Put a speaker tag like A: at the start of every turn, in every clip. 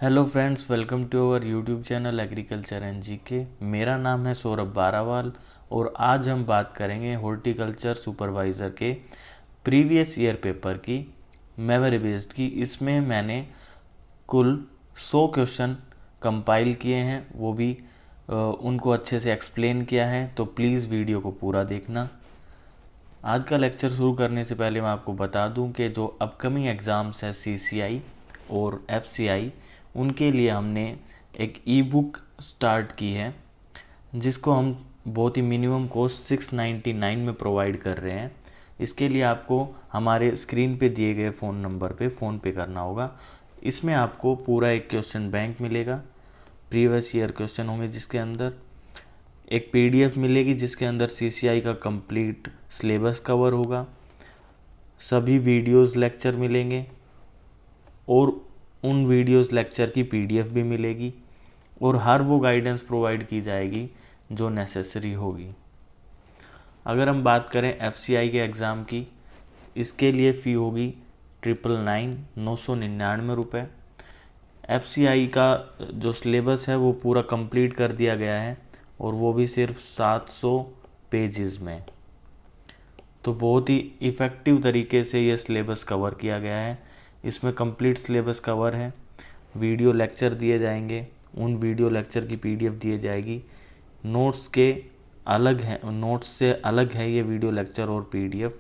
A: Hello friends, welcome to our YouTube channel agriculture and GK. मेरा नाम है सौरभ बारावाल और आज हम बात करेंगे हॉर्टिकल्चर सुपरवाइज़र के प्रीवियस ईयर पेपर की मेमोरी बेस्ड की। इसमें मैंने कुल 100 क्वेश्चन कंपाइल किए हैं, वो भी उनको अच्छे से एक्सप्लेन किया है, तो प्लीज़ वीडियो को पूरा देखना। आज का लेक्चर शुरू करने से पहले मैं आपको बता दूं कि जो अपकमिंग एग्ज़ाम्स है सीसीआई और एफसीआई, उनके लिए हमने एक ई बुक स्टार्ट की है जिसको हम बहुत ही मिनिमम कॉस्ट 699 में प्रोवाइड कर रहे हैं। इसके लिए आपको हमारे स्क्रीन पे दिए गए फ़ोन नंबर पे फ़ोन पे करना होगा। इसमें आपको पूरा एक क्वेश्चन बैंक मिलेगा, प्रीवियस ईयर क्वेश्चन होंगे जिसके अंदर एक पीडीएफ मिलेगी जिसके अंदर सीसीआई का कंप्लीट सिलेबस कवर होगा, सभी वीडियोस लेक्चर मिलेंगे और उन वीडियोस लेक्चर की पीडीएफ भी मिलेगी और हर वो गाइडेंस प्रोवाइड की जाएगी जो नेसेसरी होगी। अगर हम बात करें एफसीआई के एग्ज़ाम की, इसके लिए फ़ी होगी 999 रुपये। एफसीआई का जो सिलेबस है वो पूरा कंप्लीट कर दिया गया है और वो भी सिर्फ 700 पेजेस में। तो बहुत ही इफ़ेक्टिव तरीके से ये सिलेबस कवर किया गया है। इसमें कंप्लीट सिलेबस कवर है, वीडियो लेक्चर दिए जाएंगे, उन वीडियो लेक्चर की पीडीएफ दिए जाएगी। नोट्स के अलग है, नोट्स से अलग है ये वीडियो लेक्चर और पीडीएफ,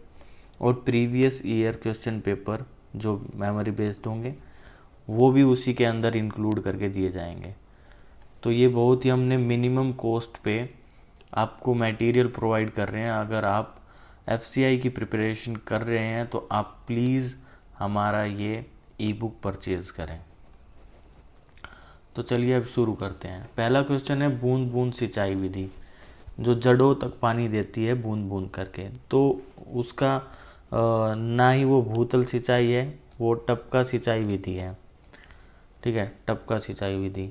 A: और प्रीवियस ईयर क्वेश्चन पेपर जो मेमोरी बेस्ड होंगे वो भी उसी के अंदर इंक्लूड करके दिए जाएंगे। तो ये बहुत ही हमने मिनिमम कॉस्ट पे आपको मटेरियल प्रोवाइड कर रहे हैं। अगर आप एफसीआई की प्रिपरेशन कर रहे हैं तो आप प्लीज़ हमारा ये ई बुक परचेज़ करें। तो चलिए अब शुरू करते हैं। पहला क्वेश्चन है बूंद बूंद सिंचाई विधि, जो जड़ों तक पानी देती है बूंद बूंद करके। तो उसका ना ही वो भूतल सिंचाई है, वो टपका सिंचाई विधि है। ठीक है, टपका सिंचाई विधि।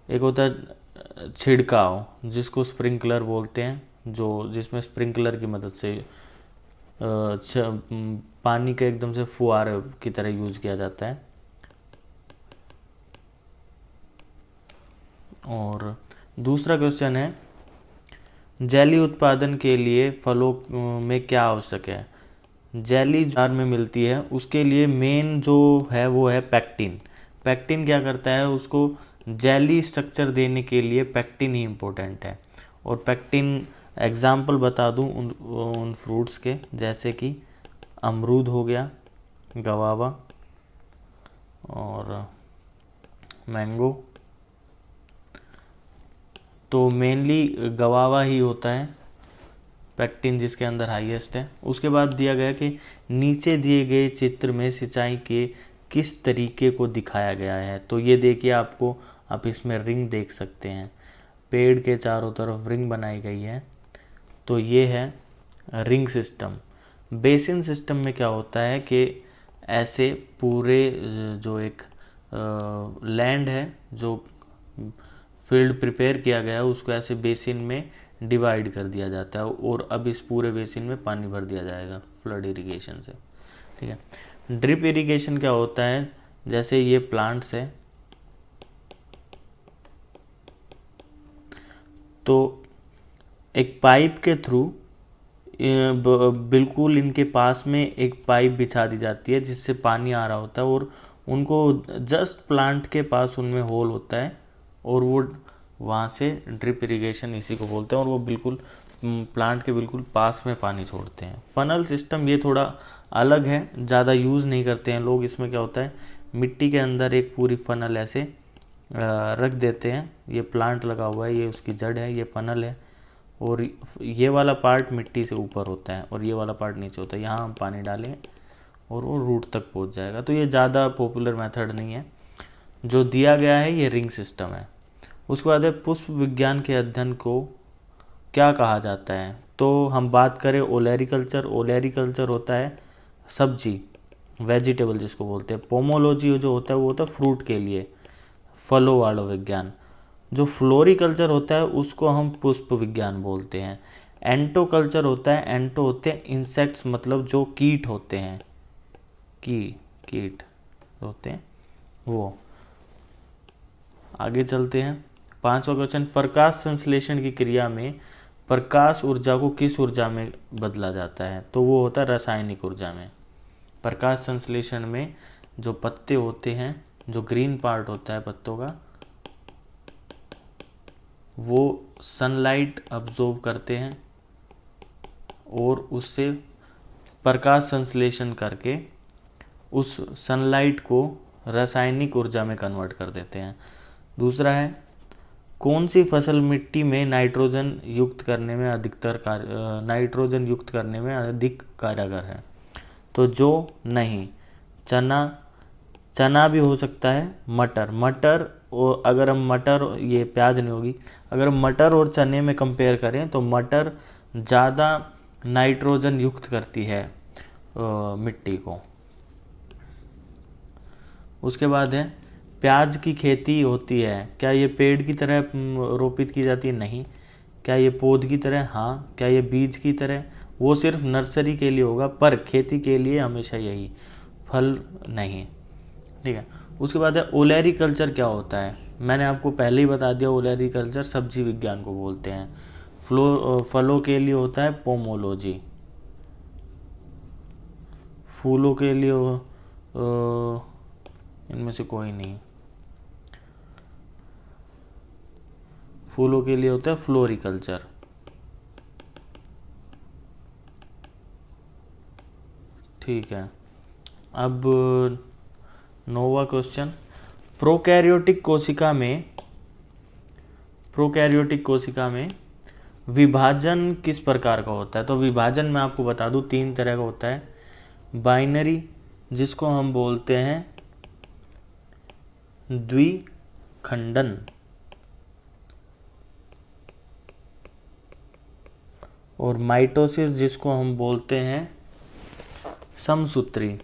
A: एक होता है छिड़काव जिसको स्प्रिंकलर बोलते हैं, जो जिसमें स्प्रिंकलर की मदद से पानी का एकदम से फुहारे की तरह यूज किया जाता है। और दूसरा क्वेश्चन है जेली उत्पादन के लिए फलों में क्या आवश्यक है। जेली जार में मिलती है, उसके लिए मेन जो है वो है पैक्टिन। पैक्टिन क्या करता है, उसको जेली स्ट्रक्चर देने के लिए पैक्टिन ही इम्पोर्टेंट है। और पैक्टिन एग्जाम्पल बता दूं उन फ्रूट्स के, जैसे कि अमरूद हो गया, गवावा और मैंगो। तो मेनली गवावा ही होता है पैक्टिन जिसके अंदर हाईएस्ट है। उसके बाद दिया गया कि नीचे दिए गए चित्र में सिंचाई के किस तरीके को दिखाया गया है। तो ये देखिए, आपको आप इसमें रिंग देख सकते हैं, पेड़ के चारों तरफ रिंग बनाई गई है। तो ये है रिंग सिस्टम। बेसिन सिस्टम में क्या होता है कि ऐसे पूरे जो एक लैंड है, जो फील्ड प्रिपेयर किया गया है, उसको ऐसे बेसिन में डिवाइड कर दिया जाता है और अब इस पूरे बेसिन में पानी भर दिया जाएगा फ्लड इरिगेशन से। ठीक है। ड्रिप इरिगेशन क्या होता है, जैसे ये प्लांट्स है तो एक पाइप के थ्रू बिल्कुल इनके पास में एक पाइप बिछा दी जाती है जिससे पानी आ रहा होता है और उनको जस्ट प्लांट के पास उनमें होल होता है और वो वहाँ से ड्रिप इरिगेशन इसी को बोलते हैं और वो बिल्कुल प्लांट के बिल्कुल पास में पानी छोड़ते हैं। फनल सिस्टम ये थोड़ा अलग है, ज़्यादा यूज़ नहीं करते हैं लोग। इसमें क्या होता है, मिट्टी के अंदर एक पूरी फनल ऐसे रख देते हैं। ये प्लांट लगा हुआ है, ये उसकी जड़ है, ये फनल है और ये वाला पार्ट मिट्टी से ऊपर होता है और ये वाला पार्ट नीचे होता है। यहाँ हम पानी डालें और वो रूट तक पहुँच जाएगा। तो ये ज़्यादा पॉपुलर मेथड नहीं है। जो दिया गया है ये रिंग सिस्टम है। उसके बाद है पुष्प विज्ञान के अध्ययन को क्या कहा जाता है। तो हम बात करें ओलेरिकल्चर, ओलेरिकल्चर होता है सब्जी, वेजिटेबल जिसको बोलते हैं। पोमोलॉजी जो होता है वो होता है फ्रूट के लिए, फलों वाला विज्ञान। जो फ्लोरिकल्चर होता है उसको हम पुष्प विज्ञान बोलते हैं। एंटोकल्चर होता है, एंटो होते हैं इंसेक्ट्स, मतलब जो कीट होते हैं, कीट होते हैं वो। आगे चलते हैं। 5वां क्वेश्चन, प्रकाश संश्लेषण की क्रिया में प्रकाश ऊर्जा को किस ऊर्जा में बदला जाता है? तो वो होता है रासायनिक ऊर्जा में। प्रकाश संश्लेषण में जो पत्ते होते हैं, जो ग्रीन पार्ट होता है पत्तों का, वो सनलाइट अब्जॉर्ब करते हैं और उससे प्रकाश संश्लेषण करके उस सनलाइट को रासायनिक ऊर्जा में कन्वर्ट कर देते हैं। दूसरा है, कौन सी फसल मिट्टी में नाइट्रोजन युक्त करने में अधिक कारगर है? तो जो नहीं, चना भी हो सकता है, मटर और अगर हम मटर, ये प्याज नहीं होगी, अगर हम मटर और चने में कंपेयर करें तो मटर ज़्यादा नाइट्रोजन युक्त करती है मिट्टी को। उसके बाद है, प्याज की खेती होती है, क्या ये पेड़ की तरह रोपित की जाती है? नहीं। क्या ये पौध की तरह? हाँ। क्या ये बीज की तरह? वो सिर्फ नर्सरी के लिए होगा, पर खेती के लिए हमेशा यही, फल नहीं। ठीक है। उसके बाद है, ओलेरीकल्चर क्या होता है? मैंने आपको पहले ही बता दिया, ओलेरीकल्चर सब्जी विज्ञान को बोलते हैं। फलों के लिए होता है पोमोलॉजी, फूलों के लिए इनमें से कोई नहीं, फूलों के लिए होता है फ्लोरिकल्चर। ठीक है। अब 9वां क्वेश्चन, प्रोकैरियोटिक कोशिका में विभाजन किस प्रकार का होता है? तो विभाजन मैं आपको बता दूं 3 तरह का होता है। बाइनरी, जिसको हम बोलते हैं द्विखंडन, और माइटोसिस, जिसको हम बोलते हैं समसूत्री,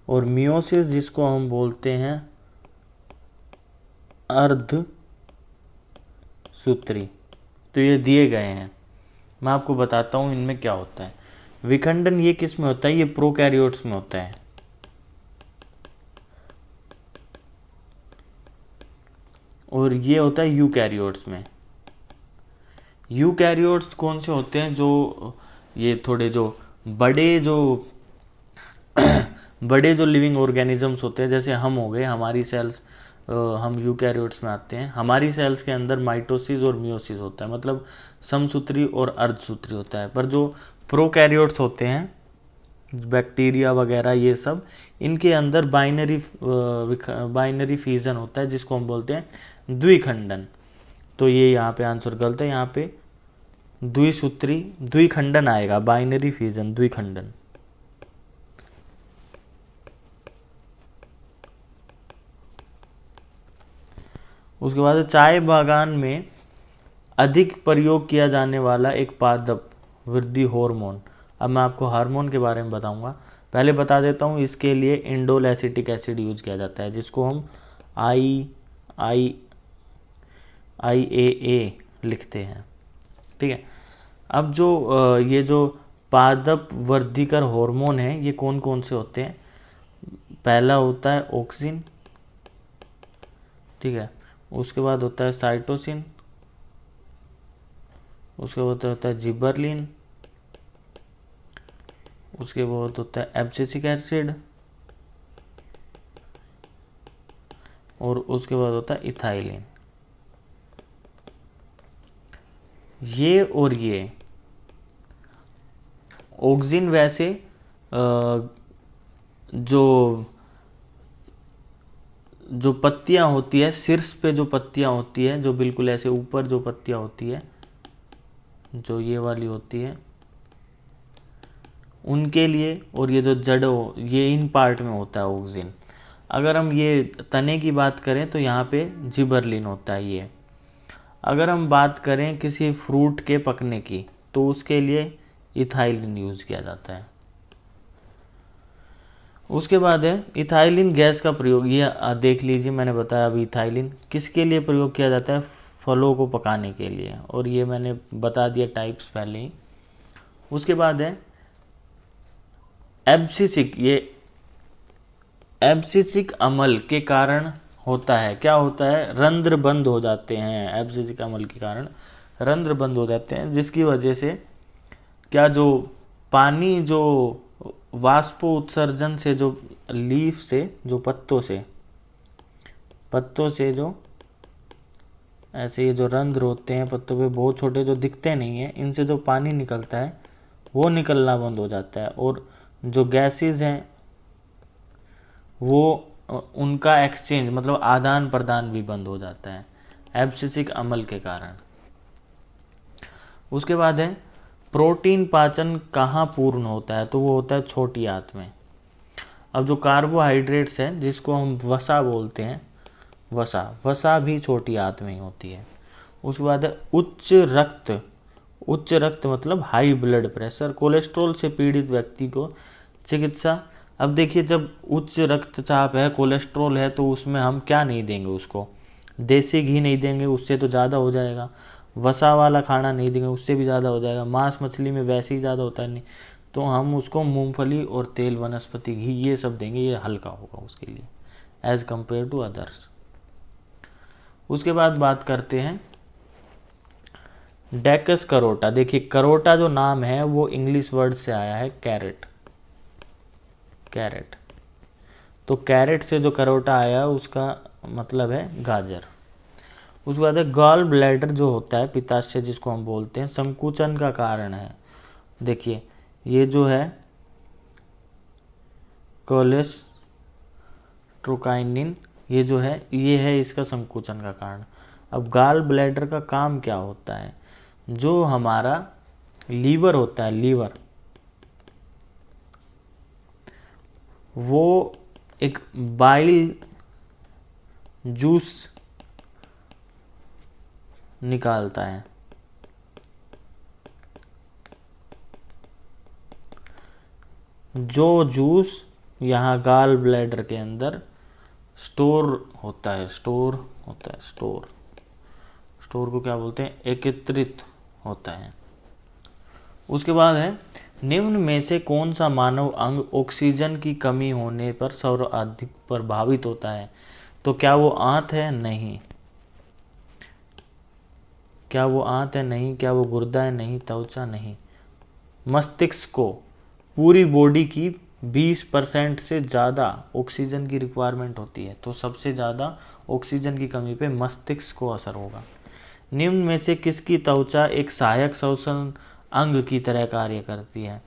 A: और मियोसिस, जिसको हम बोलते हैं अर्धसूत्री। तो ये दिए गए हैं, मैं आपको बताता हूँ इनमें क्या होता है। विखंडन ये किस में होता है? ये प्रोकैरियोट्स में होता है। और ये होता है यूकैरियोट्स में। यूकैरियोट्स कौन से होते हैं? जो ये थोड़े जो बड़े जो लिविंग ऑर्गेनिजम्स होते हैं, जैसे हम हो गए, हमारी सेल्स, हम यूकैरियोट्स में आते हैं। हमारी सेल्स के अंदर माइटोसिस और मियोसिस होता है, मतलब समसूत्री और अर्धसूत्री होता है। पर जो प्रोकैरियोट्स होते हैं, बैक्टीरिया वगैरह, ये सब, इनके अंदर बाइनरी फिजन होता है, जिसको हम बोलते हैं द्विखंडन। तो ये यहाँ पे आंसर गलत है, यहाँ पे द्विखंडन आएगा, बाइनरी फिजन, द्विखंडन। उसके बाद चाय बागान में अधिक प्रयोग किया जाने वाला एक पादप वृद्धि हार्मोन। अब मैं आपको हार्मोन के बारे में बताऊंगा, पहले बता देता हूँ। इसके लिए इंडोल एसिटिक एसिड यूज किया जाता है, जिसको हम IAA लिखते हैं। ठीक है। अब जो ये जो पादप वर्धिकर हार्मोन है, ये कौन कौन से होते हैं? पहला होता है ऑक्सिन, ठीक है। उसके बाद होता है साइटोसिन, उसके बाद होता है जिबरलिन, उसके बाद होता है एब्सिसिक एसिड, और उसके बाद होता है इथाइलिन। ये और ये ऑक्सिन वैसे जो पत्तियां होती है, शीर्ष पे जो पत्तियां होती है, जो बिल्कुल ऐसे ऊपर जो पत्तियां होती है, जो ये वाली होती है, उनके लिए, और ये जो जड़ हो, ये इन पार्ट में होता है ऑक्सिन। अगर हम ये तने की बात करें तो यहाँ पे जिबरलिन होता है ये। अगर हम बात करें किसी फ्रूट के पकने की, तो उसके लिए इथाइलिन यूज किया जाता है। उसके बाद है इथाइलिन गैस का प्रयोग। ये देख लीजिए, मैंने बताया अभी इथाइलिन किसके लिए प्रयोग किया जाता है? फलों को पकाने के लिए, और ये मैंने बता दिया टाइप्स पहले ही। उसके बाद है एब्सिसिक, ये एब्सिसिक अम्ल के कारण होता है, क्या होता है, रंध्र बंद हो जाते हैं। एब्सिसिक अम्ल के कारण रंध्र बंद हो जाते हैं, जिसकी वजह से क्या, जो पानी जो वाष्पो उत्सर्जन से, जो लीफ से, जो पत्तों से जो ऐसे ये जो रंध्र होते हैं पत्तों पे, बहुत छोटे, जो दिखते नहीं हैं, इनसे जो पानी निकलता है वो निकलना बंद हो जाता है, और जो गैसेस हैं वो उनका एक्सचेंज मतलब आदान प्रदान भी बंद हो जाता है एब्सिसिक अम्ल के कारण। उसके बाद है प्रोटीन पाचन कहाँ पूर्ण होता है, तो वो होता है छोटी आंत में। अब जो कार्बोहाइड्रेट्स हैं जिसको हम वसा बोलते हैं, वसा भी छोटी आंत में ही होती है। उसके बाद है उच्च रक्त मतलब हाई ब्लड प्रेशर, कोलेस्ट्रॉल से पीड़ित व्यक्ति को चिकित्सा। अब देखिए, जब उच्च रक्तचाप है, कोलेस्ट्रॉल है, तो उसमें हम क्या नहीं देंगे उसको, देसी घी नहीं देंगे, उससे तो ज़्यादा हो जाएगा। वसा वाला खाना नहीं देंगे, उससे भी ज़्यादा हो जाएगा। मांस मछली में वैसे ही ज़्यादा होता है नहीं, तो हम उसको मूंगफली और तेल, वनस्पति घी, ये सब देंगे, ये हल्का होगा उसके लिए एज़ कम्पेयर टू अदर्स। उसके बाद बात करते हैं डेकस करोटा। देखिए, करोटा जो नाम है वो इंग्लिश वर्ड से आया है, कैरेट। तो कैरेट से जो करोटा आया उसका मतलब है गाजर। उसके बाद है गॉल ब्लैडर जो होता है, पित्ताशय जिसको हम बोलते हैं, संकुचन का कारण है। देखिए, ये जो है कोलेस्ट्रोकाइनिन, ये जो है ये है इसका संकुचन का कारण। अब गॉल ब्लैडर का काम क्या होता है, जो हमारा लीवर होता है, लीवर वो एक बाइल जूस निकालता है। जो जूस यहाँ गॉल ब्लैडर के अंदर स्टोर को क्या बोलते हैं, एकत्रित होता है। उसके बाद है निम्न में से कौन सा मानव अंग ऑक्सीजन की कमी होने पर सर्वाधिक प्रभावित होता है, तो क्या वो आंत है, नहीं। क्या वो आंत है, नहीं। क्या वो गुर्दा है, नहीं। त्वचा, नहीं। मस्तिष्क को पूरी बॉडी की 20% से ज़्यादा ऑक्सीजन की रिक्वायरमेंट होती है, तो सबसे ज़्यादा ऑक्सीजन की कमी पे मस्तिष्क को असर होगा। निम्न में से किसकी त्वचा एक सहायक श्वसन अंग की तरह कार्य करती है।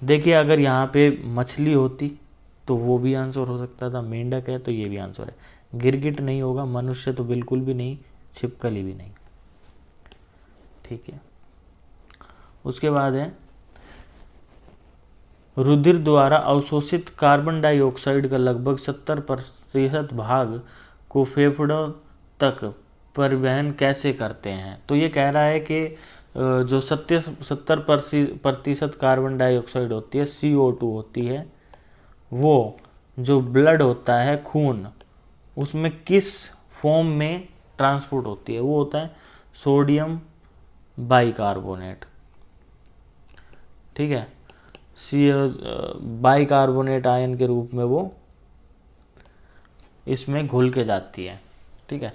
A: देखिए, अगर यहाँ पे मछली होती तो वो भी आंसर हो सकता था, मेंढक है तो ये भी आंसर है। गिरगिट नहीं होगा, मनुष्य तो बिल्कुल भी नहीं, छिपकली भी नहीं। ठीक है। उसके बाद है रुधिर द्वारा अवशोषित कार्बन डाइऑक्साइड का लगभग 70% भाग को फेफड़ों तक परिवहन कैसे करते हैं, तो ये कह रहा है कि जो 70% कार्बन डाइऑक्साइड होती है, CO2 होती है, वो जो ब्लड होता है, खून, उसमें किस फॉर्म में ट्रांसपोर्ट होती है, वो होता है सोडियम बाइकार्बोनेट। ठीक है, बाइकार्बोनेट आयन के रूप में वो इसमें घुल के जाती है। ठीक है।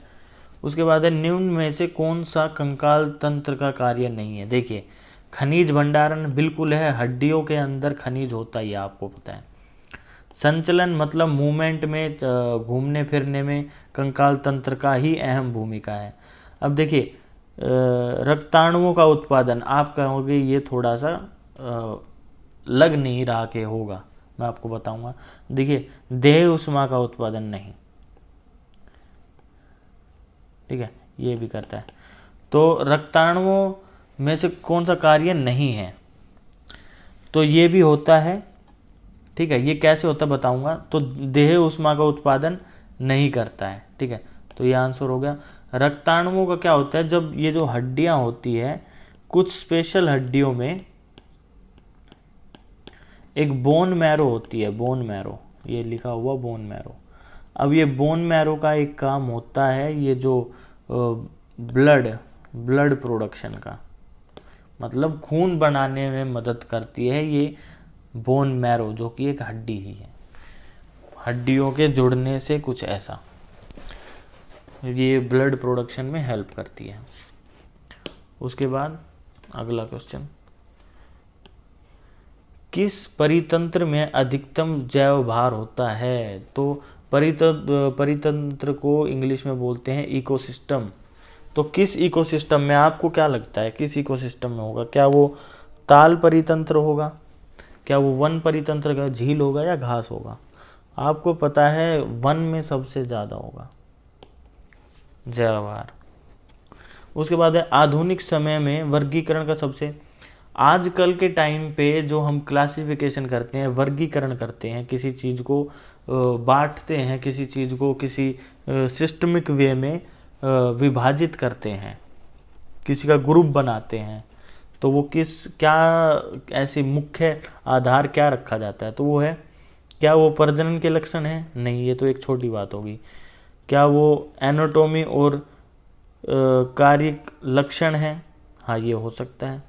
A: उसके बाद है निम्न में से कौन सा कंकाल तंत्र का कार्य नहीं है। देखिए, खनिज भंडारण बिल्कुल है, हड्डियों के अंदर खनिज होता ही है, आपको पता है। संचलन मतलब मूवमेंट में, घूमने फिरने में कंकाल तंत्र का ही अहम भूमिका है। अब देखिए, रक्ताणुओं का उत्पादन, आप कहोगे ये थोड़ा सा लग नहीं रहा कि होगा, मैं आपको बताऊंगा। देखिए, देह उष्मा का उत्पादन नहीं, ठीक है, ये भी करता है। तो रक्ताणुओं में से कौन सा कार्य नहीं है, तो ये भी होता है। ठीक है, ये कैसे होता है बताऊंगा। तो देह उष्मा का उत्पादन नहीं करता है। ठीक है, तो ये आंसर हो गया। रक्ताणुओं का क्या होता है, जब ये जो हड्डियां होती है, कुछ स्पेशल हड्डियों में एक बोन मैरो होती है, बोन मैरो, ये लिखा हुआ बोन मैरो। अब ये बोन मैरो का एक काम होता है, ये जो ब्लड प्रोडक्शन का, मतलब खून बनाने में मदद करती है ये बोन मैरो, जो कि एक हड्डी ही है। हड्डियों के जुड़ने से कुछ ऐसा, ये ब्लड प्रोडक्शन में हेल्प करती है। उसके बाद अगला क्वेश्चन, किस परितंत्र में अधिकतम जैव भार होता है? तो परितंत्र को इंग्लिश में बोलते हैं इकोसिस्टम। तो किस इकोसिस्टम में, आपको क्या लगता है किस इकोसिस्टम में होगा? क्या वो ताल परितंत्र होगा, क्या वो वन परितंत्र का झील होगा, या घास होगा? आपको पता है वन में सबसे ज़्यादा होगा जैव भार। उसके बाद है आधुनिक समय में वर्गीकरण का सबसे, आजकल के टाइम पे जो हम क्लासिफिकेशन करते हैं, वर्गीकरण करते हैं, किसी चीज़ को बांटते हैं, किसी चीज़ को किसी सिस्टमिक वे में विभाजित करते हैं, किसी का ग्रुप बनाते हैं, तो वो क्या ऐसे मुख्य आधार क्या रखा जाता है? तो वो है, क्या वो प्रजनन के लक्षण है? नहीं, ये तो एक छोटी बात होगी। क्या वो एनाटॉमी और कार्य लक्षण है? हाँ, ये हो सकता है।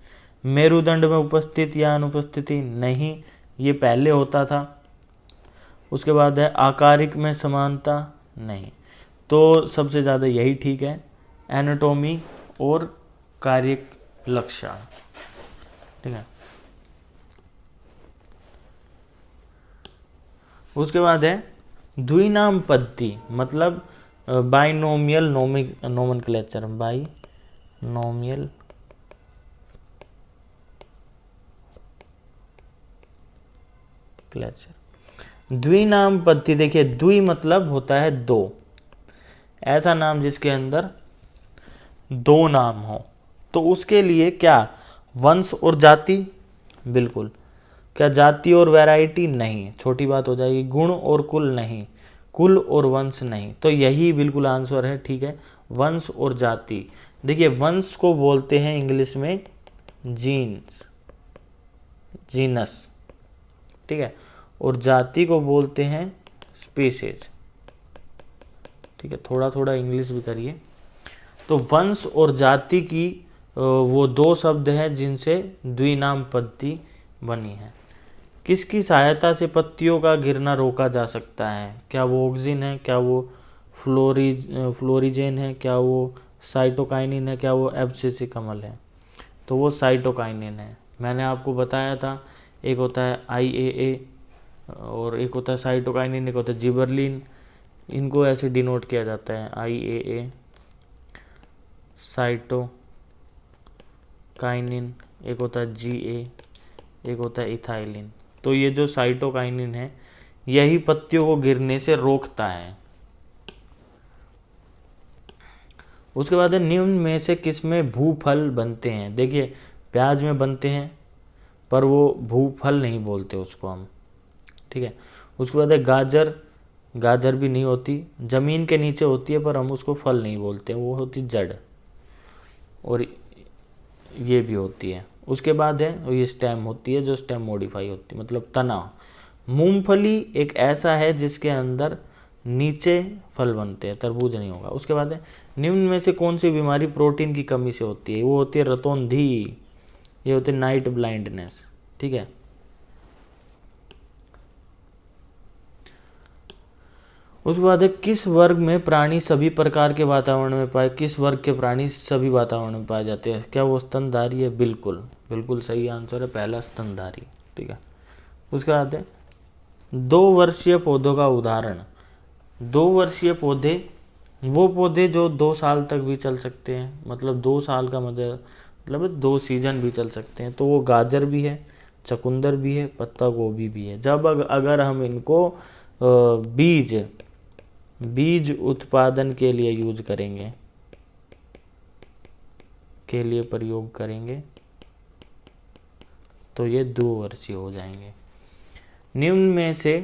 A: मेरुदंड में उपस्थित या अनुपस्थिति? नहीं, ये पहले होता था। उसके बाद है आकारिक में समानता? नहीं। तो सबसे ज़्यादा यही ठीक है, एनाटॉमी और कार्य लक्षण। ठीक है। उसके बाद है द्विनाम पद्धति, मतलब बाइनोमियल नोमेनक्लेचर, बाइनोमियल क्लेचर। द्विनाम पद्धति, देखिए द्वि मतलब होता है दो, ऐसा नाम जिसके अंदर दो नाम हो। तो उसके लिए क्या वंश और जाति? बिल्कुल। क्या जाति और वैरायटी? नहीं, छोटी बात हो जाएगी। गुण और कुल? नहीं, कुल और वंश नहीं। तो यही बिल्कुल आंसर है। ठीक है, वंश और जाति। देखिए वंश को बोलते हैं इंग्लिश में जीन्स, जीनस, ठीक है, और जाति को बोलते हैं स्पीसीज। ठीक है, थोड़ा थोड़ा इंग्लिश भी करिए। तो वंश और जाति की वो दो शब्द हैं जिनसे द्विनाम पद्धति बनी है। किसकी सहायता से पत्तियों का गिरना रोका जा सकता है? क्या वो ऑक्सिन है, क्या वो फ्लोरिजेन है, क्या वो साइटोकाइनिन है, क्या वो एब्सिसिक अम्ल है? तो वो साइटोकाइनिन है। मैंने आपको बताया था, एक होता है IAA और एक होता है साइटोकाइनिन, एक होता है जिबरलिन। इनको ऐसे डिनोट किया जाता है, IAA साइटोकाइनिन, एक होता है GA, एक होता है इथाइलिन। तो ये जो साइटोकाइनिन है यही पत्तियों को गिरने से रोकता है। उसके बाद है निम्न में से किसमें भूफल बनते हैं? देखिए प्याज में बनते हैं, पर वो भूफल नहीं बोलते उसको हम। ठीक है। उसके बाद है गाजर, गाजर भी नहीं होती, जमीन के नीचे होती है, पर हम उसको फल नहीं बोलते, वो होती जड़, और ये भी होती है। उसके बाद है ये स्टेम होती है, जो स्टेम मॉडिफाई होती है, मतलब तना। मूंगफली एक ऐसा है जिसके अंदर नीचे फल बनते हैं, तरबूज नहीं होगा। उसके बाद है निम्न में से कौन सी बीमारी प्रोटीन की कमी से होती है? वो होती है रतौंधी, ये होती है नाइट ब्लाइंडनेस। ठीक है। उसके बाद है किस वर्ग में प्राणी सभी प्रकार के वातावरण में पाए, किस वर्ग के प्राणी सभी वातावरण में पाए जाते हैं? क्या वो स्तनधारी है? बिल्कुल बिल्कुल सही आंसर है पहला, स्तनधारी। ठीक है। उसके बाद है 2 वर्षीय पौधों का उदाहरण। 2 वर्षीय पौधे वो पौधे जो 2 साल तक भी चल सकते हैं, मतलब 2 साल का मतलब 2 सीजन भी चल सकते हैं। तो वो गाजर भी है, चुकंदर भी है, पत्ता गोभी भी है। जब अगर हम इनको बीज उत्पादन के लिए यूज करेंगे, के लिए प्रयोग करेंगे, तो ये 2 वर्षीय हो जाएंगे। निम्न में से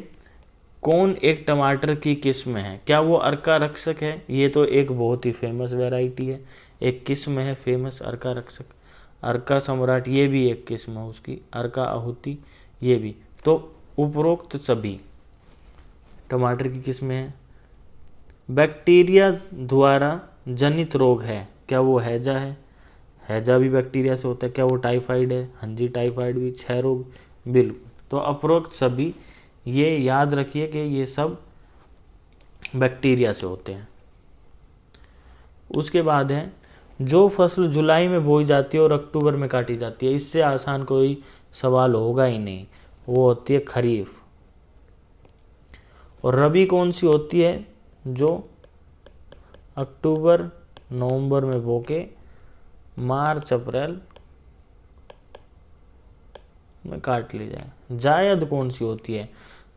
A: कौन एक टमाटर की किस्म है? क्या वो अर्का रक्षक है? ये तो एक बहुत ही फेमस वैरायटी है, एक किस्म है फेमस अर्का रक्षक। अर्का सम्राट ये भी एक किस्म है उसकी, अर्का आहुति ये भी। तो उपरोक्त सभी टमाटर की किस्में हैं। बैक्टीरिया द्वारा जनित रोग है, क्या वो हैजा है? हैजा भी बैक्टीरिया से होता है। क्या वो टाइफाइड है? हाँ जी, टाइफाइड भी। क्षय रोग? बिल्कुल। तो उपरोक्त सभी ये याद रखिए कि ये सब बैक्टीरिया से होते हैं। उसके बाद है जो फसल जुलाई में बोई जाती है और अक्टूबर में काटी जाती है, इससे आसान कोई सवाल होगा ही नहीं, वो होती है खरीफ। और रबी कौन सी होती है? जो अक्टूबर नवंबर में बो के मार्च अप्रैल में काट ली जाए। जायद कौन सी होती है?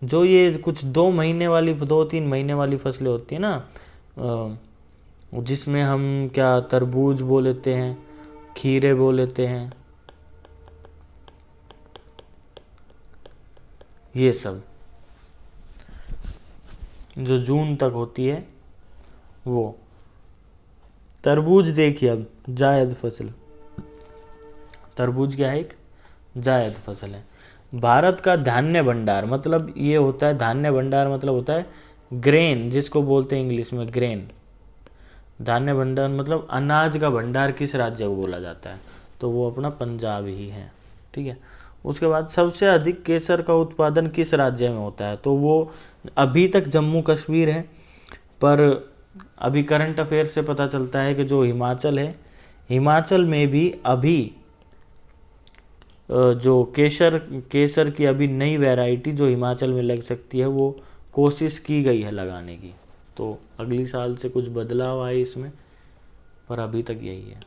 A: जो ये कुछ 2 वाली 2-3 महीने वाली फसलें होती है ना, जिसमें हम क्या तरबूज बो लेते हैं, खीरे बो लेते हैं, ये सब जो जून तक होती है वो। तरबूज देखिए, अब जायद फसल, तरबूज क्या है? एक जायद फसल है। भारत का धान्य भंडार, मतलब ये होता है, धान्य भंडार मतलब होता है ग्रेन, जिसको बोलते हैं इंग्लिश में ग्रेन। धान्य भंडार मतलब अनाज का भंडार किस राज्य को बोला जाता है? तो वो अपना पंजाब ही है। ठीक है। उसके बाद सबसे अधिक केसर का उत्पादन किस राज्य में होता है? तो वो अभी तक जम्मू कश्मीर है, पर अभी करंट अफेयर से पता चलता है कि जो हिमाचल है, हिमाचल में भी अभी जो केसर की अभी नई वैरायटी जो हिमाचल में लग सकती है, वो कोशिश की गई है लगाने की। तो अगली साल से कुछ बदलाव आए इसमें, पर अभी तक यही है।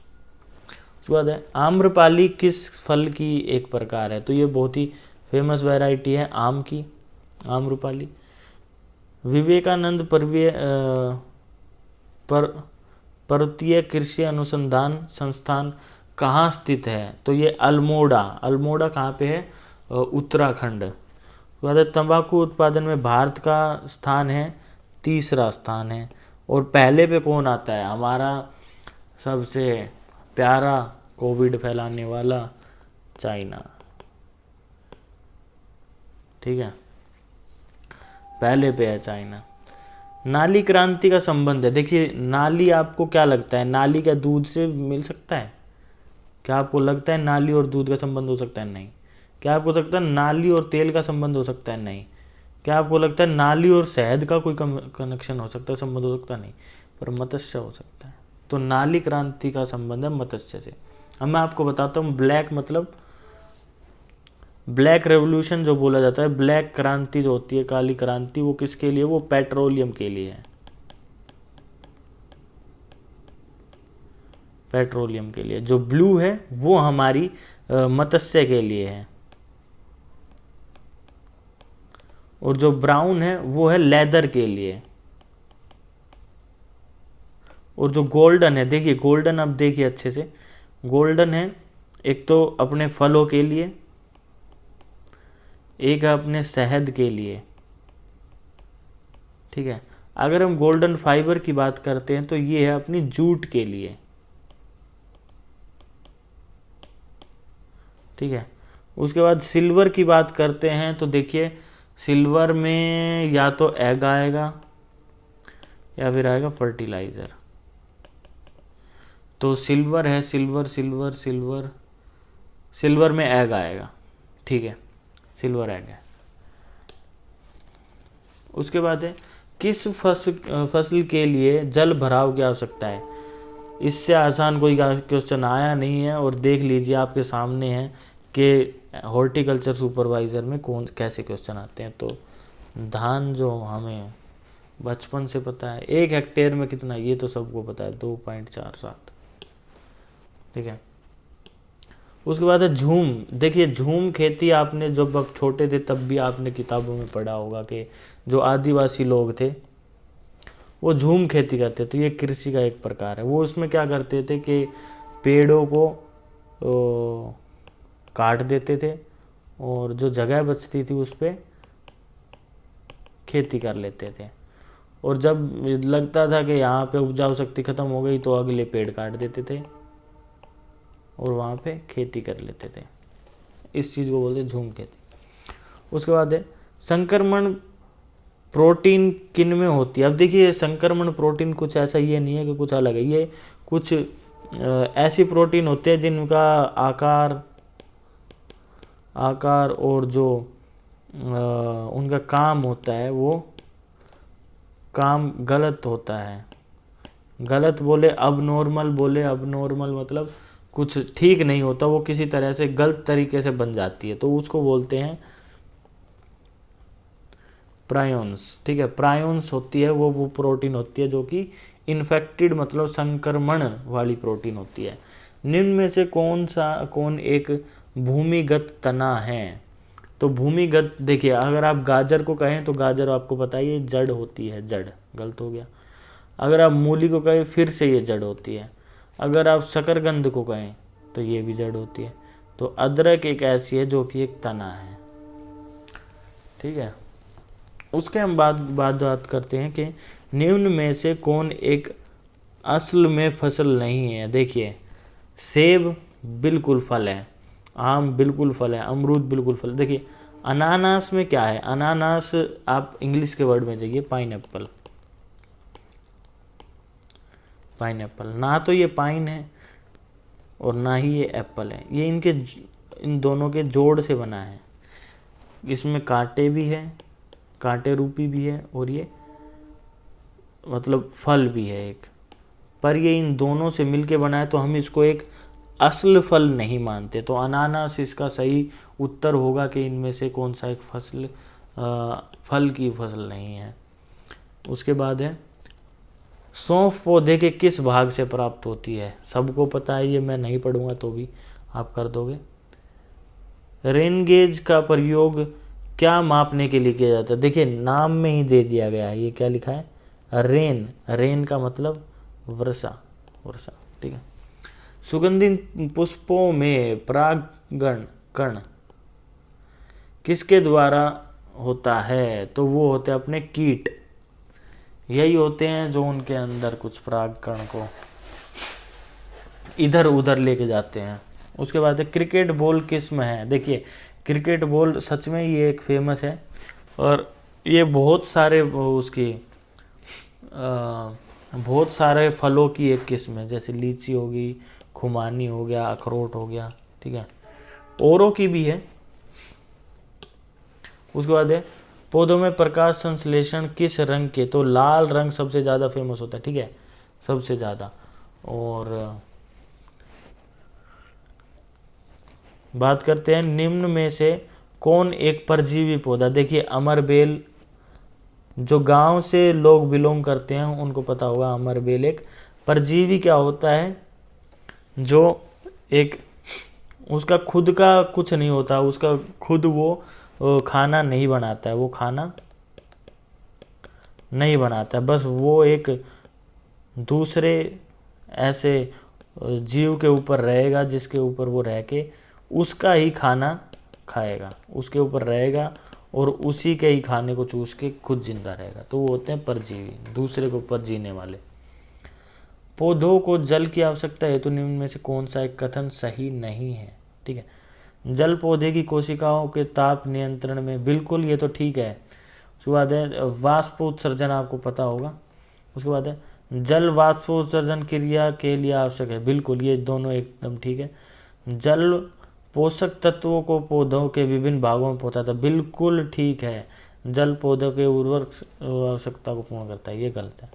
A: उसके बाद है आम्रपाली किस फल की एक प्रकार है? तो ये बहुत ही फेमस वैरायटी है आम की, आम्रपाली। विवेकानंद पर्वतीय कृषि अनुसंधान संस्थान कहाँ स्थित है? तो ये अल्मोड़ा, अल्मोड़ा कहाँ पे है? उत्तराखंड। उसके बाद तंबाकू उत्पादन में भारत का स्थान है, तीसरा स्थान है। और पहले पे कौन आता है? हमारा सबसे प्यारा कोविड फैलाने वाला चाइना। ठीक है, पहले पे है चाइना। नाली क्रांति का संबंध है, देखिए नाली आपको क्या लगता है? नाली क्या दूध से मिल सकता है? क्या आपको लगता है नाली और दूध का संबंध हो सकता है? नहीं। क्या आपको लगता है नाली और तेल का संबंध हो सकता है? नहीं। क्या आपको लगता है नाली और शहद का कोई कनेक्शन हो सकता है, संबंध हो सकता है? नहीं। पर मत्स्य हो सकता है। तो नाली क्रांति का संबंध है मत्स्य से। अब मैं आपको बताता हूँ, ब्लैक मतलब ब्लैक रेवोल्यूशन जो बोला जाता है, ब्लैक क्रांति जो होती है, काली क्रांति, वो किसके लिए? वो पेट्रोलियम के लिए है, पेट्रोलियम के लिए। जो ब्लू है वो हमारी मत्स्य के लिए है, और जो ब्राउन है वो है लेदर के लिए। और जो गोल्डन है, देखिए गोल्डन, अब देखिए अच्छे से, गोल्डन है एक तो अपने फलों के लिए, एक है अपने शहद के लिए। ठीक है। अगर हम गोल्डन फाइबर की बात करते हैं तो ये है अपनी जूट के लिए। ठीक है। उसके बाद सिल्वर की बात करते हैं तो देखिए सिल्वर में या तो एग आएगा या फिर आएगा फर्टिलाइजर। तो सिल्वर है, सिल्वर सिल्वर सिल्वर, सिल्वर में एग आएगा। ठीक है, सिल्वर एग है। उसके बाद है किस फसल के लिए जल भराव की आवश्यकता है? इससे आसान कोई क्वेश्चन आया नहीं है। और देख लीजिए आपके सामने है कि हॉर्टिकल्चर सुपरवाइज़र में कौन कैसे क्वेश्चन आते हैं। तो धान जो हमें बचपन से पता है, 1 हेक्टेयर में कितना, ये तो सबको पता है, 2.47। ठीक है। उसके बाद है झूम। देखिए झूम खेती आपने जब आप छोटे थे तब भी आपने किताबों में पढ़ा होगा कि जो आदिवासी लोग थे वो झूम खेती करते। तो ये कृषि का एक प्रकार है। वो उसमें क्या करते थे कि पेड़ों को काट देते थे और जो जगह बचती थी उस पर खेती कर लेते थे। और जब लगता था कि यहाँ पे उपजाऊ शक्ति ख़त्म हो गई तो अगले पेड़ काट देते थे और वहाँ पे खेती कर लेते थे। इस चीज़ को बोलते हैं झूम खेती। उसके बाद है संक्रमण प्रोटीन किन में होती है? अब देखिए संक्रमण प्रोटीन कुछ ऐसा ये नहीं है कि कुछ अलग है, ये कुछ ऐसी प्रोटीन होते हैं जिनका आकार और जो उनका काम होता है वो काम गलत होता है। गलत बोले अब नॉर्मल मतलब कुछ ठीक नहीं होता, वो किसी तरह से गलत तरीके से बन जाती है, तो उसको बोलते हैं प्रायोन्स। ठीक है, प्रायोन्स होती है वो प्रोटीन होती है जो कि इन्फेक्टेड मतलब संक्रमण वाली प्रोटीन होती है। निम्न में से कौन एक भूमिगत तना है? तो भूमिगत, देखिए अगर आप गाजर को कहें तो गाजर आपको पता है ये जड़ होती है, जड़ गलत हो गया। अगर आप मूली को कहें फिर से ये जड़ होती है। अगर आप शकरकंद को कहें तो ये भी जड़ होती है। तो अदरक एक ऐसी है जो कि एक तना है। ठीक है, उसके हम बात करते हैं कि निम्न में से कौन एक असल में फसल नहीं है। देखिए सेब बिल्कुल फल है, आम बिल्कुल फल है, अमरूद बिल्कुल फल। देखिए अनानास में क्या है, अनानास आप इंग्लिश के वर्ड में जाइए, पाइनएप्पल। पाइनएप्पल ना तो ये पाइन है और ना ही ये एप्पल है, ये इन दोनों के जोड़ से बना है। इसमें कांटे भी है, कांटे रूपी भी है, और ये मतलब फल भी है एक, पर ये इन दोनों से मिलके बना है, तो हम इसको एक असल फल नहीं मानते। तो अनानास इसका सही उत्तर होगा कि इनमें से कौन सा एक फल की फसल नहीं है। उसके बाद है सौंफ पौधे के किस भाग से प्राप्त होती है? सबको पता है ये, मैं नहीं पढ़ूंगा तो भी आप कर दोगे। रेन गेज का प्रयोग क्या मापने के लिए किया जाता है? देखिए नाम में ही दे दिया गया है, ये क्या लिखा है, रेन। रेन का मतलब वर्षा, वर्षा। ठीक है, सुगंधित पुष्पों में परागण कण किसके द्वारा होता है? तो वो होते हैं अपने कीट, यही होते हैं जो उनके अंदर कुछ परागकण को इधर उधर लेके जाते हैं। उसके बाद है क्रिकेट बॉल किस में है? देखिए क्रिकेट बॉल सच में ये एक फेमस है, और ये बहुत सारे बहुत सारे फलों की एक किस्म है, जैसे लीची होगी, खुमानी हो गया, अखरोट हो गया। ठीक है, औरों की भी है। उसके बाद है पौधों में प्रकाश संश्लेषण किस रंग के? तो लाल रंग सबसे ज़्यादा फेमस होता है। ठीक है, सबसे ज़्यादा। और बात करते हैं निम्न में से कौन एक परजीवी पौधा? देखिए अमरबेल, जो गांव से लोग बिलोंग करते हैं उनको पता होगा, अमरबेल एक परजीवी क्या होता है, जो एक उसका खुद का कुछ नहीं होता, उसका खुद वो खाना नहीं बनाता है, वो खाना नहीं बनाता है, बस वो एक दूसरे ऐसे जीव के ऊपर रहेगा जिसके ऊपर वो रह के उसका ही खाना खाएगा, उसके ऊपर रहेगा और उसी के ही खाने को चूस के खुद जिंदा रहेगा। तो वो होते हैं परजीवी, दूसरे के ऊपर जीने वाले। पौधों को जल की आवश्यकता है, तो निम्न में से कौन सा एक कथन सही नहीं है? ठीक है, जल पौधे की कोशिकाओं के ताप नियंत्रण में, बिल्कुल ये तो ठीक है। उसके बाद है वाष्पोत्सर्जन, आपको पता होगा। उसके बाद है जल वाष्पोत्सर्जन क्रिया के लिए आवश्यक है, बिल्कुल ये दोनों एकदम ठीक है। जल पोषक तत्वों को पौधों के विभिन्न भागों में पहुंचाता है, बिल्कुल ठीक है। जल पौधों के उर्वरक आवश्यकता को पूर्ण करता है, ये गलत है।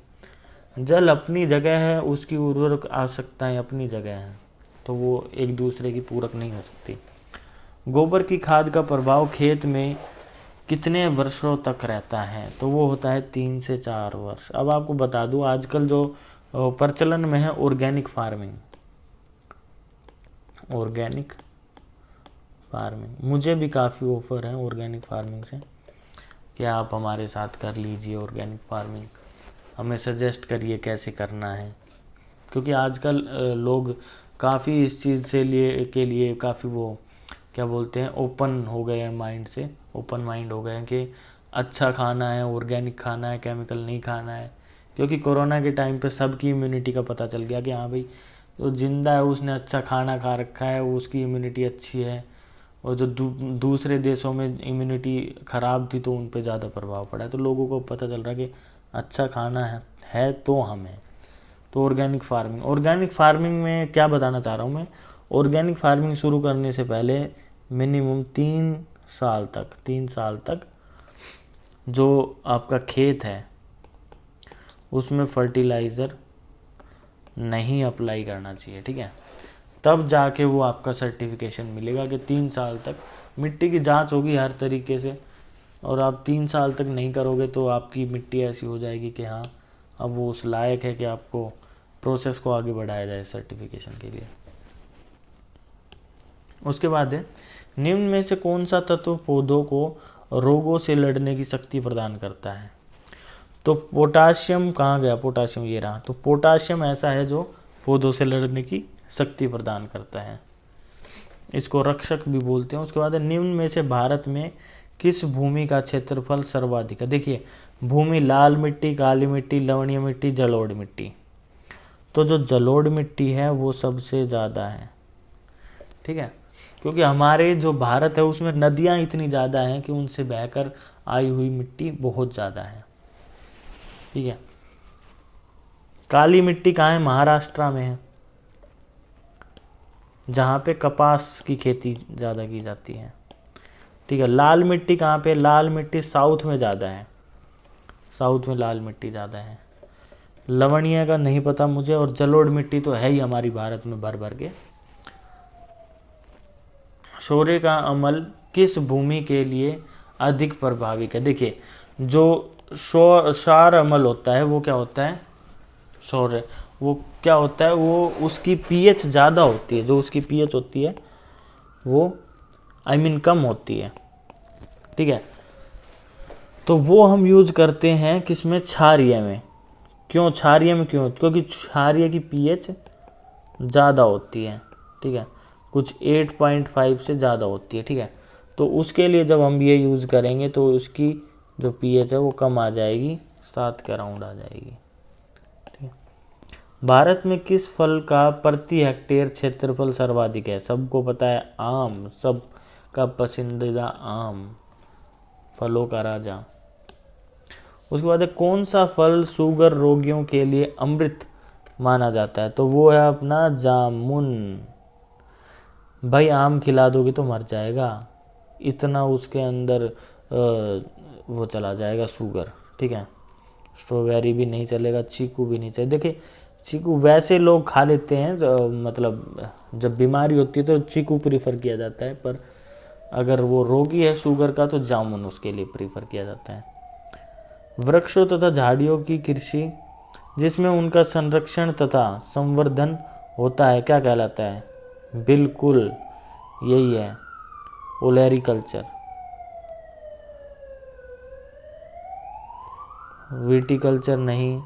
A: जल अपनी जगह है, उसकी उर्वरक आवश्यकताएं अपनी जगह हैं, तो वो एक दूसरे की पूरक नहीं हो सकती। गोबर की खाद का प्रभाव खेत में कितने वर्षों तक रहता है? तो वो होता है 3 से 4 वर्ष। अब आपको बता दूं आजकल जो प्रचलन में है ऑर्गेनिक फार्मिंग, ऑर्गेनिक फार्मिंग, मुझे भी काफ़ी ऑफर है ऑर्गेनिक फार्मिंग से, क्या आप हमारे साथ कर लीजिए ऑर्गेनिक फार्मिंग, हमें सजेस्ट करिए कैसे करना है, क्योंकि आजकल लोग काफ़ी इस चीज़ के लिए काफ़ी वो क्या बोलते हैं, ओपन हो गए हैं माइंड से, ओपन माइंड हो गए हैं कि अच्छा खाना है, ऑर्गेनिक खाना है, केमिकल नहीं खाना है। क्योंकि कोरोना के टाइम पे सबकी इम्यूनिटी का पता चल गया कि हाँ भाई जो जिंदा है उसने अच्छा खाना खा रखा है, उसकी इम्यूनिटी अच्छी है, और जो दूसरे देशों में इम्यूनिटी ख़राब थी तो उन पे ज़्यादा प्रभाव पड़ा है। तो लोगों को पता चल रहा कि अच्छा खाना है तो हमें, तो ऑर्गेनिक फार्मिंग में क्या बताना चाह रहा हूँ मैं, ऑर्गेनिक फार्मिंग शुरू करने से पहले मिनिमम साल तक, 3 साल तक जो आपका खेत है उसमें फर्टिलाइज़र नहीं अप्लाई करना चाहिए, ठीक है। तब जाके वो आपका सर्टिफिकेशन मिलेगा कि 3 साल तक मिट्टी की जांच होगी हर तरीके से, और आप 3 साल तक नहीं करोगे तो आपकी मिट्टी ऐसी हो जाएगी कि हाँ अब वो उस लायक है कि आपको प्रोसेस को आगे बढ़ाया जाए सर्टिफिकेशन के लिए। उसके बाद है, निम्न में से कौन सा तत्व पौधों को रोगों से लड़ने की शक्ति प्रदान करता है? तो पोटाशियम कहाँ गया, पोटाशियम ये रहा। तो पोटाशियम ऐसा है जो पौधों से लड़ने की शक्ति प्रदान करता है, इसको रक्षक भी बोलते हैं। उसके बाद निम्न में से भारत में किस भूमि का क्षेत्रफल सर्वाधिक है? देखिए भूमि लाल मिट्टी, काली मिट्टी, लवणीय मिट्टी, जलोढ़ मिट्टी। तो जो जलोढ़ मिट्टी है वो सबसे ज़्यादा है, ठीक है, क्योंकि हमारे जो भारत है उसमें नदियाँ इतनी ज़्यादा हैं कि उनसे बहकर आई हुई मिट्टी बहुत ज़्यादा है, ठीक है। काली मिट्टी कहाँ है? महाराष्ट्र में है, जहाँ पे कपास की खेती ज़्यादा की जाती है, ठीक है। लाल मिट्टी कहाँ पे? लाल मिट्टी साउथ में ज़्यादा है, साउथ में लाल मिट्टी ज़्यादा है। लवणीय का नहीं पता मुझे, और जलोढ़ मिट्टी तो है ही हमारी भारत में भर भर के। सौर्य का अमल किस भूमि के लिए अधिक प्रभाविक है? देखिए जो सौर अमल होता है वो क्या होता है? सौर्य वो क्या होता है? वो उसकी पीएच ज़्यादा होती है, जो उसकी पीएच होती है वो कम होती है, ठीक है। तो वो हम यूज़ करते हैं किसमें? क्षारीय में। क्यों क्षारीय में? क्यों? क्योंकि क्षारीय की पीएच ज़्यादा होती है, ठीक है, कुछ 8.5 से ज़्यादा होती है, ठीक है। तो उसके लिए जब हम ये यूज़ करेंगे तो उसकी जो पीएच है वो कम आ जाएगी, 7 के अराउंड आ जाएगी, ठीक है। भारत में किस फल का प्रति हेक्टेयर क्षेत्रफल सर्वाधिक है? सबको पता है आम, सबका पसंदीदा आम, फलों का राजा। उसके बाद कौन सा फल शुगर रोगियों के लिए अमृत माना जाता है? तो वो है अपना जामुन। भाई आम खिला दोगे तो मर जाएगा, इतना उसके अंदर वो चला जाएगा शुगर, ठीक है। स्ट्रॉबेरी भी नहीं चलेगा, चीकू भी नहीं चलेगा। देखिए चीकू वैसे लोग खा लेते हैं, मतलब जब बीमारी होती है तो चीकू प्रीफर किया जाता है, पर अगर वो रोगी है शुगर का तो जामुन उसके लिए प्रीफर किया जाता है। वृक्षों तथा झाड़ियों की कृषि जिसमें उनका संरक्षण तथा संवर्धन होता है क्या कहलाता है? बिल्कुल यही है, ओलेरिकल्चर। विटिकल्चर नहीं,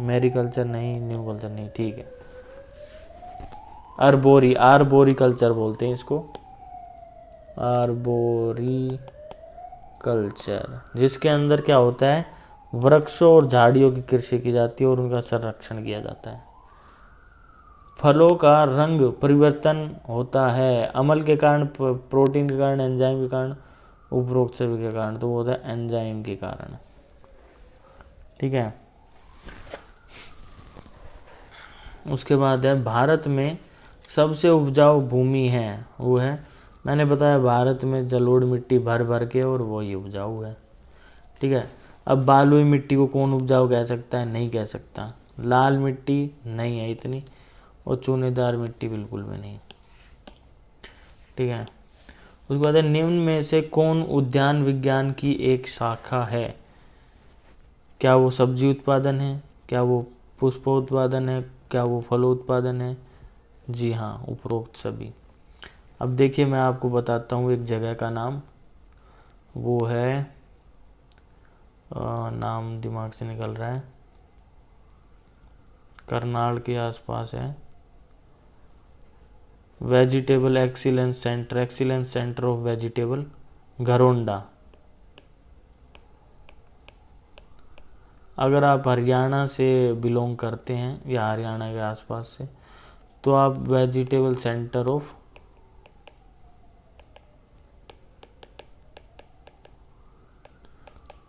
A: मैरीकल्चर नहीं, न्यू कल्चर नहीं, ठीक है। आर्बोरिकल्चर बोलते हैं इसको, आर्बोरिकल्चर, जिसके अंदर क्या होता है? वृक्षों और झाड़ियों की कृषि की जाती है और उनका संरक्षण किया जाता है। फलों का रंग परिवर्तन होता है अम्ल के कारण, प्रोटीन के कारण, एंजाइम के कारण, उपरोक्त सभी के कारण। तो वो होता है एंजाइम के कारण, ठीक है। उसके बाद है भारत में सबसे उपजाऊ भूमि है, वो है मैंने बताया भारत में जलोढ़ मिट्टी भर भर के, और वो ही उपजाऊ है, ठीक है। अब बालुई मिट्टी को कौन उपजाऊ कह सकता है? नहीं कह सकता। लाल मिट्टी नहीं है इतनी, और चूनेदार मिट्टी बिल्कुल भी नहीं, ठीक है। उसके बाद निम्न में से कौन उद्यान विज्ञान की एक शाखा है? क्या वो सब्जी उत्पादन है? क्या वो पुष्पोत्पादन है? क्या वो फलोत्पादन है? जी हाँ, उपरोक्त सभी। अब देखिए मैं आपको बताता हूँ एक जगह का नाम, वो है नाम दिमाग से निकल रहा है, करनाल के आसपास है, vegetable excellence centre of vegetable, Gharaunda. अगर आप हरियाणा से बिलोंग करते हैं या हरियाणा के आसपास से, तो आप वेजिटेबल सेंटर ऑफ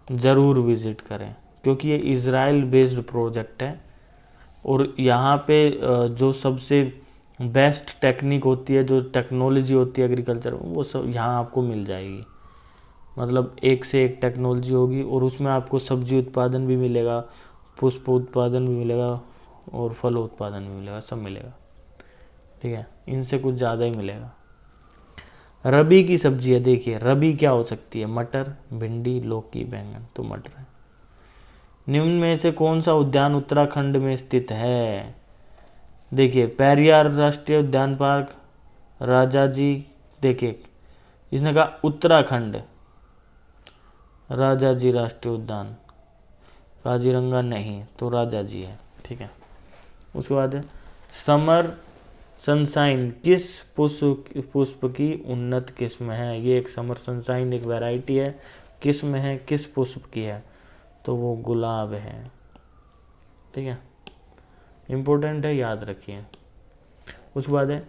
A: ज़रूर विज़िट करें, क्योंकि ये इज़राइल बेस्ड प्रोजेक्ट है, और यहाँ पे जो सबसे बेस्ट टेक्निक होती है, जो टेक्नोलॉजी होती है एग्रीकल्चर में, वो सब यहाँ आपको मिल जाएगी, मतलब एक से एक टेक्नोलॉजी होगी और उसमें आपको सब्जी उत्पादन भी मिलेगा, पुष्प उत्पादन भी मिलेगा और फल उत्पादन भी मिलेगा, सब मिलेगा। ठीक है, इनसे कुछ ज़्यादा ही मिलेगा। रबी की सब्जी है, देखिए रबी क्या हो सकती है, मटर, भिंडी, लौकी, बैंगन, तो मटर है। निम्न में से कौन सा उद्यान उत्तराखंड में स्थित है? देखिए पेरियार राष्ट्रीय उद्यान पार्क, राजाजी, देखिए इसने कहा उत्तराखंड, राजाजी राष्ट्रीय उद्यान, काजीरंगा नहीं, तो राजाजी है। ठीक है, उसके बाद है समर सनशाइन किस पुष्प की उन्नत किस्म है? ये एक समर सनशाइन एक वैरायटी है, किस्म है, किस पुष्प की है? तो वो गुलाब है। ठीक है, इम्पोर्टेंट है, याद रखिए। उसके बाद है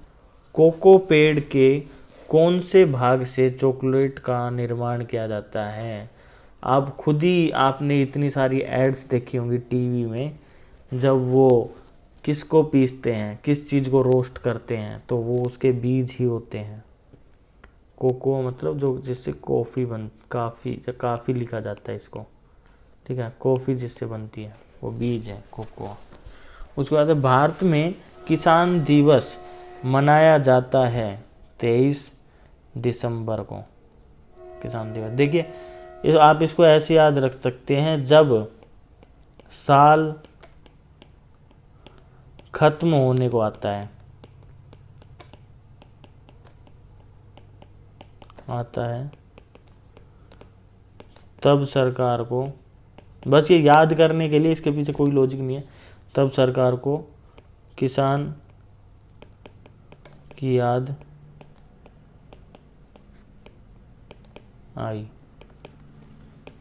A: कोको पेड़ के कौन से भाग से चॉकलेट का निर्माण किया जाता है? आप खुद ही आपने इतनी सारी एड्स देखी होंगी टीवी में, जब वो किसको पीसते हैं, किस चीज़ को रोस्ट करते हैं, तो वो उसके बीज ही होते हैं। कोको मतलब जो जिससे कॉफ़ी काफ़ी लिखा जाता है इसको। ठीक है, कॉफ़ी जिससे बनती है वो बीज है कोको। उसके बाद भारत में किसान दिवस मनाया जाता है 23 दिसंबर को, किसान दिवस। देखिए आप इसको ऐसे याद रख सकते हैं, जब साल खत्म होने को आता है तब सरकार को, बस ये याद करने के लिए, इसके पीछे कोई लॉजिक नहीं है, तब सरकार को किसान की याद आई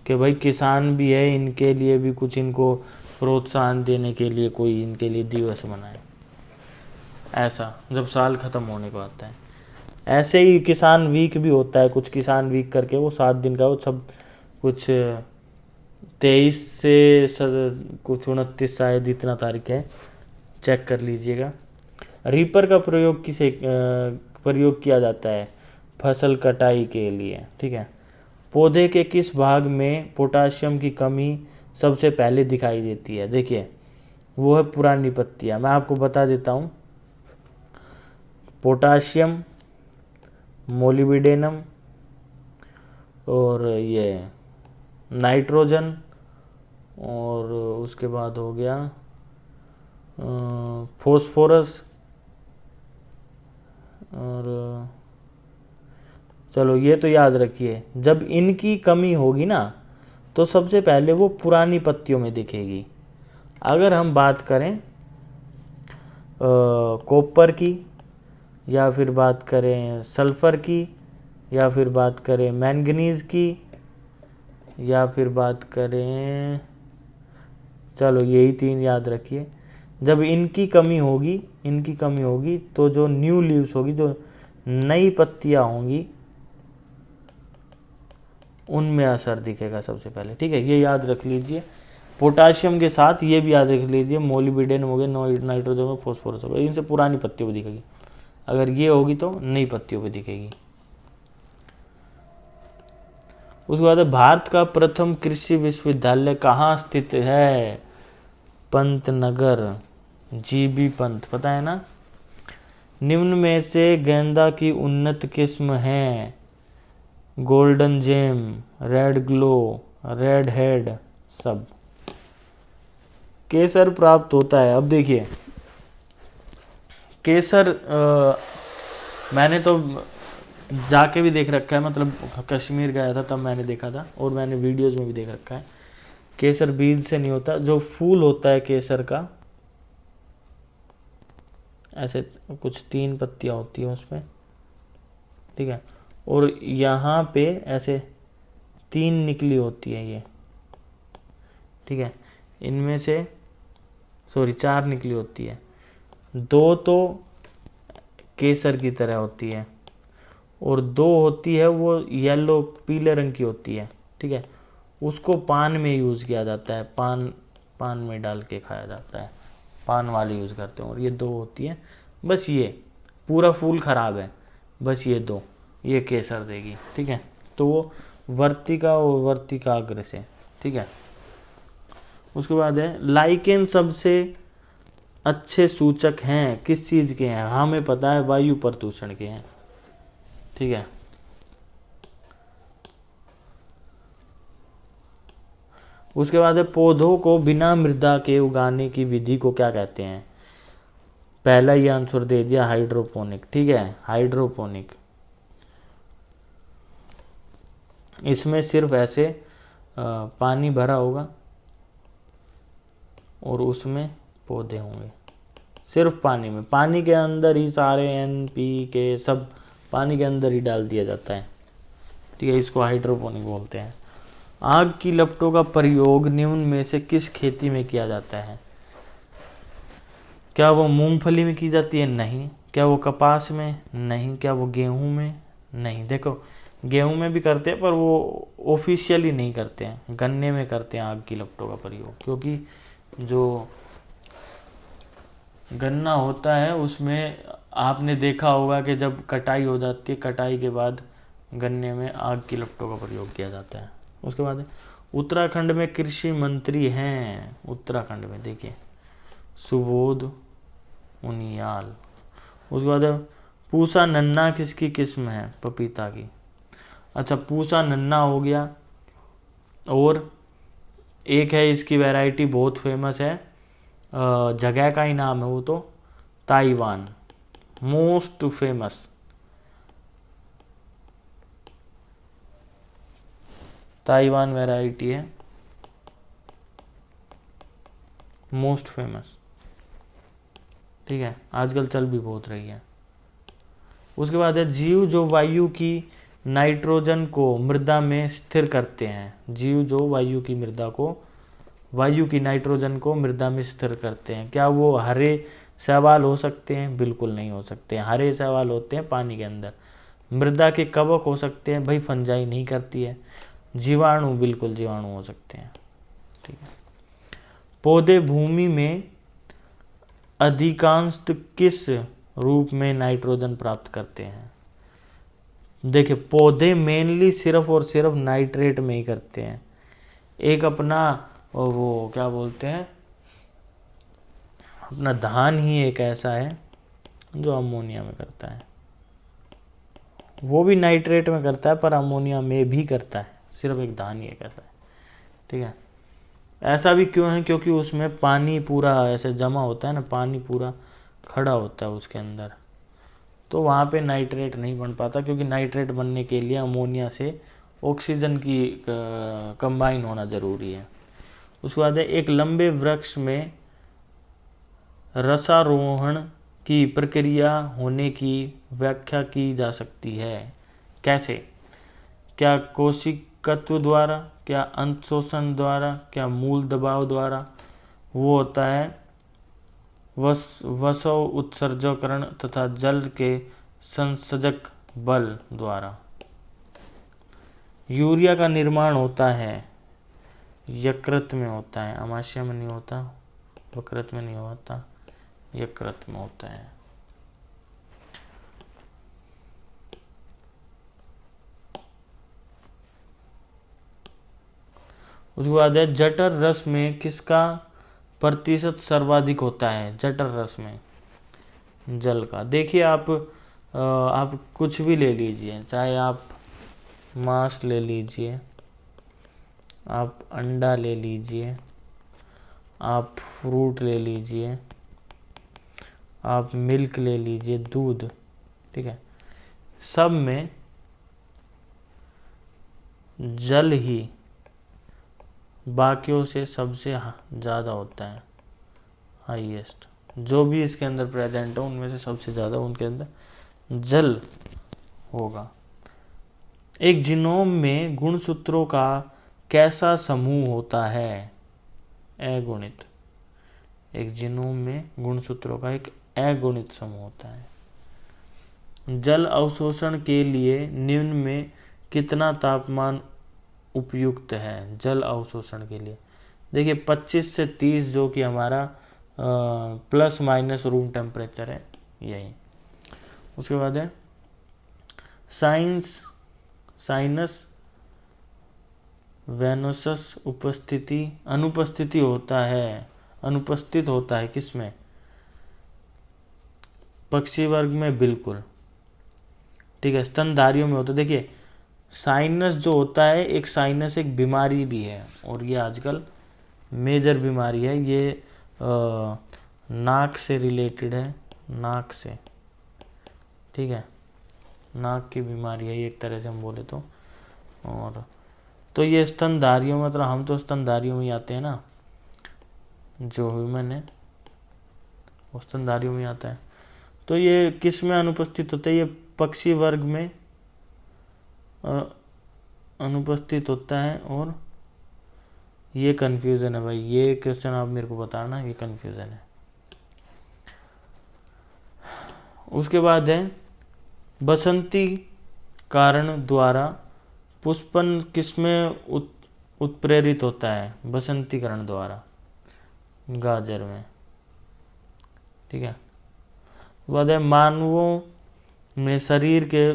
A: कि भाई किसान भी है, इनके लिए भी कुछ इनको प्रोत्साहन देने के लिए कोई इनके लिए दिवस मनाए, ऐसा जब साल ख़त्म होने को आता है। ऐसे ही किसान वीक भी होता है, कुछ किसान वीक करके वो 7 दिन का, वो सब कुछ 23 से कुछ 29 शायद इतना तारीख है, चेक कर लीजिएगा। रीपर का प्रयोग किया जाता है फसल कटाई के लिए। ठीक है, पौधे के किस भाग में पोटाशियम की कमी सबसे पहले दिखाई देती है? देखिए वो है पुरानी पत्तियाँ। मैं आपको बता देता हूँ, पोटाशियम, मोलिब्डेनम और ये नाइट्रोजन, और उसके बाद हो गया फॉस्फोरस, और चलो ये तो याद रखिए, जब इनकी कमी होगी ना तो सबसे पहले वो पुरानी पत्तियों में दिखेगी। अगर हम बात करें कॉपर की, या फिर बात करें सल्फ़र की, या फिर बात करें मैंगनीज़ की, या फिर बात करें, चलो यही 3 याद रखिए। जब इनकी कमी होगी तो जो न्यू लीव्स होगी, जो नई पत्तियां होंगी, उनमें असर दिखेगा सबसे पहले। ठीक है, ये याद रख लीजिए। पोटाशियम के साथ ये भी याद रख लीजिए, मोलिब्डेनम हो गया, नाइट्रोजन हो, फॉस्फोरस हो गया, इनसे पुरानी पत्तियों पर दिखेगी। अगर ये होगी तो नई पत्तियों पे दिखेगी। उसके बाद भारत का प्रथम कृषि विश्वविद्यालय कहाँ स्थित है? पंतनगर, जीबी पंत, पता है ना। निम्न में से गेंदा की उन्नत किस्म है? Golden gem, red glow, red head, सब। केसर प्राप्त होता है, अब देखिए केसर मैंने तो जाके भी देख रखा है, मतलब कश्मीर गया था तब मैंने देखा था, और मैंने वीडियोस में भी देख रखा है। केसर बीज से नहीं होता, जो फूल होता है केसर का, ऐसे कुछ 3 पत्तियां होती हैं उसमें। ठीक है, और यहाँ पे ऐसे 3 निकली होती है ये। ठीक है, इनमें से 4 निकली होती है, 2 तो केसर की तरह होती है, और 2 होती है वो येलो पीले रंग की होती है। ठीक है, उसको पान में यूज़ किया जाता है, पान में डाल के खाया जाता है, पान वाले यूज़ करते हैं। और ये 2 होती है, बस ये पूरा फूल ख़राब है, बस ये 2 ये केसर देगी। ठीक है, तो वर्तिका और वर्तिकाग्र से, ठीक है। उसके बाद है लाइकेन सबसे अच्छे सूचक हैं किस चीज़ के हैं, हमें पता है वायु प्रदूषण के हैं, ठीक है। उसके बाद है पौधों को बिना मृदा के उगाने की विधि को क्या कहते हैं। पहला ही आंसर दे दिया, हाइड्रोपोनिक, ठीक है, हाइड्रोपोनिक। इसमें सिर्फ ऐसे पानी भरा होगा और उसमें पौधे होंगे, सिर्फ पानी में, पानी के अंदर ही सारे NPK सब पानी के अंदर ही डाल दिया जाता है, ठीक है। इसको हाइड्रोपोनिक बोलते हैं। आग की लपटों का प्रयोग निम्न में से किस खेती में किया जाता है। क्या वो मूंगफली में की जाती है, नहीं। क्या वो कपास में, नहीं। क्या वो गेहूं में, नहीं। देखो गेहूं में भी करते हैं पर वो ऑफिशियली नहीं करते हैं, गन्ने में करते हैं आग की लपटों का प्रयोग, क्योंकि जो गन्ना होता है उसमें आपने देखा होगा कि जब कटाई हो जाती है, कटाई के बाद गन्ने में आग की लपटों का प्रयोग किया जाता है। उसके बाद उत्तराखंड में कृषि मंत्री हैं, उत्तराखंड में देखिए सुबोध उनियाल। उसके बाद पूसा नन्ना किसकी किस्म है, पपीता की। अच्छा पूसा नन्ना हो गया, और एक है इसकी वैरायटी बहुत फेमस है, जगह का ही नाम है वो तो, Taiwan, most famous Taiwan variety है, मोस्ट फेमस, ठीक है, आजकल चल भी बहुत रही है। उसके बाद है जीव जो वायु की नाइट्रोजन को मृदा में स्थिर करते हैं, जीव जो वायु की नाइट्रोजन को मृदा में स्थिर करते हैं। क्या वो हरे शैवाल हो सकते हैं, बिल्कुल नहीं हो सकते हैं, हरे शैवाल होते हैं पानी के अंदर। मृदा के कवक हो सकते हैं, भाई फंजाई नहीं करती है। जीवाणु, बिल्कुल जीवाणु हो सकते हैं, ठीक है। पौधे भूमि में अधिकांश किस रूप में नाइट्रोजन प्राप्त करते हैं। देखिए पौधे मेनली सिर्फ और सिर्फ नाइट्रेट में ही करते हैं। एक अपना वो क्या बोलते हैं, अपना धान ही एक ऐसा है जो अमोनिया में करता है, वो भी नाइट्रेट में करता है पर अमोनिया में भी करता है, सिर्फ एक धान ही एक ऐसा है, ठीक है। ऐसा भी क्यों है, क्योंकि उसमें पानी पूरा ऐसे जमा होता है ना, पानी पूरा खड़ा होता है उसके अंदर, तो वहाँ पे नाइट्रेट नहीं बन पाता, क्योंकि नाइट्रेट बनने के लिए अमोनिया से ऑक्सीजन की कंबाइन होना ज़रूरी है। उसके बाद है एक लंबे वृक्ष में रसारोहण की प्रक्रिया होने की व्याख्या की जा सकती है, कैसे। क्या कोशिकत्व द्वारा, क्या अंतशोषण द्वारा, क्या मूल दबाव द्वारा। वो होता है वसव उत्सर्जकरण तथा जल के संसर्जक बल द्वारा। यूरिया का निर्माण होता है यकृत में होता है, अमाशय में नहीं होता, वकृत में नहीं होता, यकृत में होता है। उसके बाद है जठर रस में किसका प्रतिशत सर्वाधिक होता है। जठर रस में जल का। देखिए आप कुछ भी ले लीजिए, चाहे आप मांस ले लीजिए, आप अंडा ले लीजिए, आप फ्रूट ले लीजिए, आप मिल्क ले लीजिए, दूध, ठीक है, सब में जल ही बाकियों से सबसे ज़्यादा होता है, हाईएस्ट। जो भी इसके अंदर प्रेजेंट हो उनमें से सबसे ज़्यादा उनके अंदर जल होगा। एक जीनोम में गुणसूत्रों का कैसा समूह होता है, अगुणित। एक जीनोम में गुणसूत्रों का एक अगुणित समूह होता है। जल अवशोषण के लिए निम्न में कितना तापमान उपयुक्त है। जल अवशोषण के लिए देखिए 25 से 30 जो कि हमारा प्लस माइनस रूम टेम्परेचर है, यही। उसके बाद है साइनस वेनोसस अनुपस्थिति होता है, अनुपस्थित होता है किसमें? पक्षी वर्ग में, बिल्कुल ठीक है। स्तनधारियों में होता है। देखिए साइनस जो होता है, एक साइनस एक बीमारी भी है और ये आजकल मेजर बीमारी है। ये नाक से रिलेटेड है, नाक से, ठीक है, नाक की बीमारी है एक तरह से हम बोले तो। और तो ये स्तनधारियों, मतलब हम तो स्तनधारियों में ही आते हैं ना, जो ह्यूमन है वो स्तनधारियों में आता है। तो ये किस में अनुपस्थित होता है? ये पक्षी वर्ग में अनुपस्थित होता है। और ये कन्फ्यूज़न है भाई, ये क्वेश्चन आप मेरे को बताना, ये कन्फ्यूज़न है। उसके बाद है बसंती कारण द्वारा पुष्पन किसमें उत्प्रेरित होता है? बसंतीकरण द्वारा, गाजर में, ठीक है। बाद है मानवों में शरीर के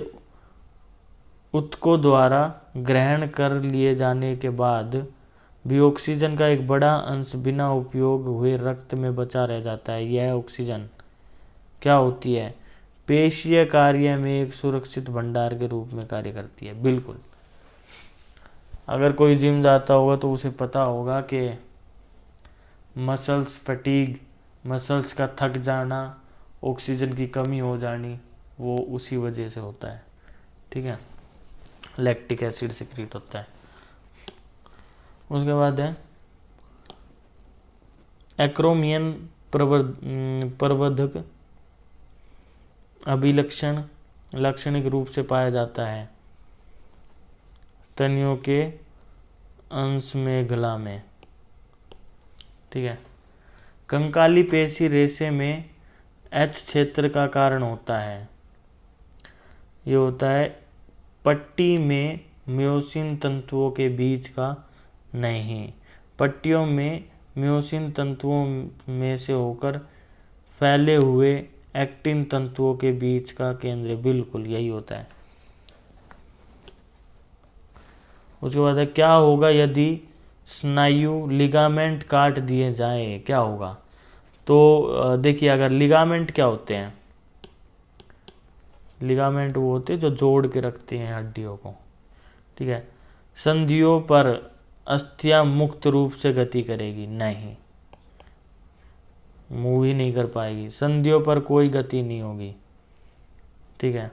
A: ऊतकों द्वारा ग्रहण कर लिए जाने के बाद भी ऑक्सीजन का एक बड़ा अंश बिना उपयोग हुए रक्त में बचा रह जाता है। यह ऑक्सीजन क्या होती है? पेशीय कार्य में एक सुरक्षित भंडार के रूप में कार्य करती है। बिल्कुल, अगर कोई जिम जाता होगा तो उसे पता होगा कि मसल्स फटीग, मसल्स का थक जाना, ऑक्सीजन की कमी हो जानी, वो उसी वजह से होता है, ठीक है। लैक्टिक एसिड सिक्रीट होता है। उसके बाद है एक्रोमियन प्रवर्धक अभिलक्षण लाक्षणिक रूप से पाया जाता है स्तनियों के अंश में गला में, ठीक है। कंकाली पेशी रेशे में एच क्षेत्र का कारण होता है। ये होता है पट्टी में म्योसिन तंतुओं के बीच का नहीं, पट्टियों में म्योसिन तंतुओं में से होकर फैले हुए एक्टिन तंतुओं के बीच का केंद्र। बिल्कुल यही होता है। उसके बाद है क्या होगा यदि स्नायु लिगामेंट काट दिए जाए? क्या होगा? तो देखिए, अगर लिगामेंट क्या होते हैं? लिगामेंट वो होते हैं जो जोड़ के रखते हैं हड्डियों को, ठीक है। संधियों पर अस्थियां मुक्त रूप से गति करेगी? नहीं, मूव ही नहीं कर पाएगी, संधियों पर कोई गति नहीं होगी, ठीक है,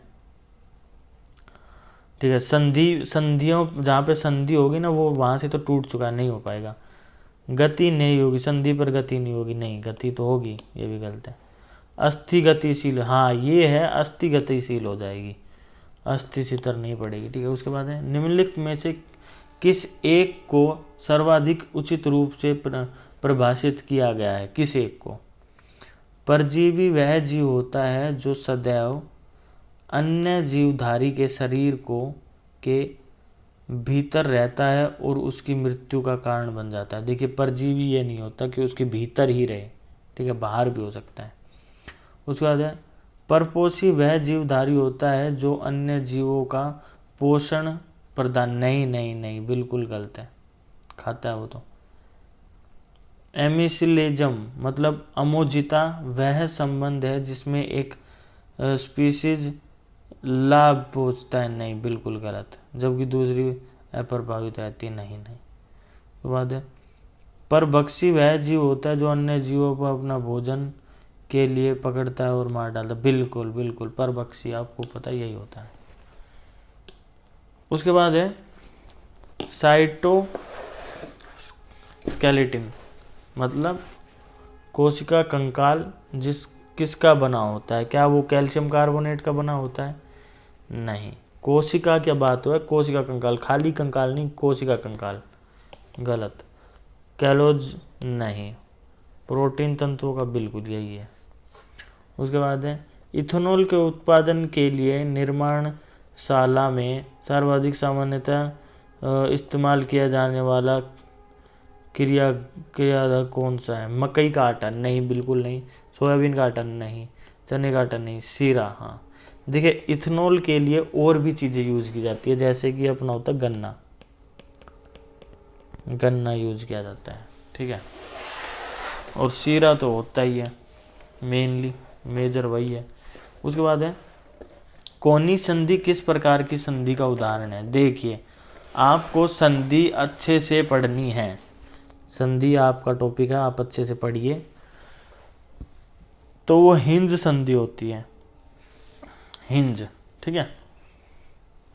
A: ठीक है। संधियों जहाँ पे संधि होगी ना, वो वहाँ से तो टूट चुका, नहीं हो पाएगा। गति नहीं होगी, संधि पर गति नहीं होगी, नहीं, गति तो होगी, ये भी गलत है। अस्थि गतिशील, हाँ ये है, अस्थि गतिशील हो जाएगी, अस्थि सितर नहीं पड़ेगी, ठीक है। उसके बाद है निम्नलिखित में से किस एक को सर्वाधिक उचित रूप से परिभाषित किया गया है? किस एक को? परजीवी वह जीव होता है जो सदैव अन्य जीवधारी के शरीर के भीतर रहता है और उसकी मृत्यु का कारण बन जाता है। देखिए परजीवी ये नहीं होता कि उसके भीतर ही रहे, ठीक है, बाहर भी हो सकता है। उसके बाद है परपोषी वह जीवधारी होता है जो अन्य जीवों का पोषण प्रदान, नहीं नहीं नहीं, बिल्कुल गलत है, खाता है वो तो। एमिसिलेजम मतलब अमोजिता वह संबंध है जिसमें एक स्पीसीज लाभ पहुँचता है, नहीं, बिल्कुल गलत, जबकि दूसरी अप्रभावित रहती है, नहीं नहीं। उसके बाद है परभक्षी वह जीव होता है जो अन्य जीवों को अपना भोजन के लिए पकड़ता है और मार डालता है, बिल्कुल बिल्कुल, परभक्षी आपको पता यही होता है। उसके बाद है साइटोस्केलेटन मतलब कोशिका कंकाल किसका बना होता है? क्या वो कैल्शियम कार्बोनेट का बना होता है? नहीं, कोशिका क्या बात हो है, कोशिका कंकाल, खाली कंकाल नहीं, कोशिका कंकाल, गलत। कैलोज नहीं, प्रोटीन तंतुओं का बिल्कुल यही है। उसके बाद है इथेनॉल के उत्पादन के लिए निर्माणशाला में सर्वाधिक सामान्यतः इस्तेमाल किया जाने वाला क्रियाधार कौन सा है? मकई का आटा? नहीं, बिल्कुल नहीं। सोयाबीन का आटा? नहीं। चने का आटा? नहीं। सीरा? हाँ। देखिए इथेनॉल के लिए और भी चीज़ें यूज़ की जाती है, जैसे कि अपना होता है गन्ना, गन्ना यूज किया जाता है, ठीक है। और शीरा तो होता ही है, मेनली मेजर वही है। उसके बाद है कौनी संधि किस प्रकार की संधि का उदाहरण है। देखिए आपको संधि अच्छे से पढ़नी है, संधि आपका टॉपिक है, आप अच्छे से पढ़िए। तो वो हिंज संधि होती है, हिंज, ठीक है।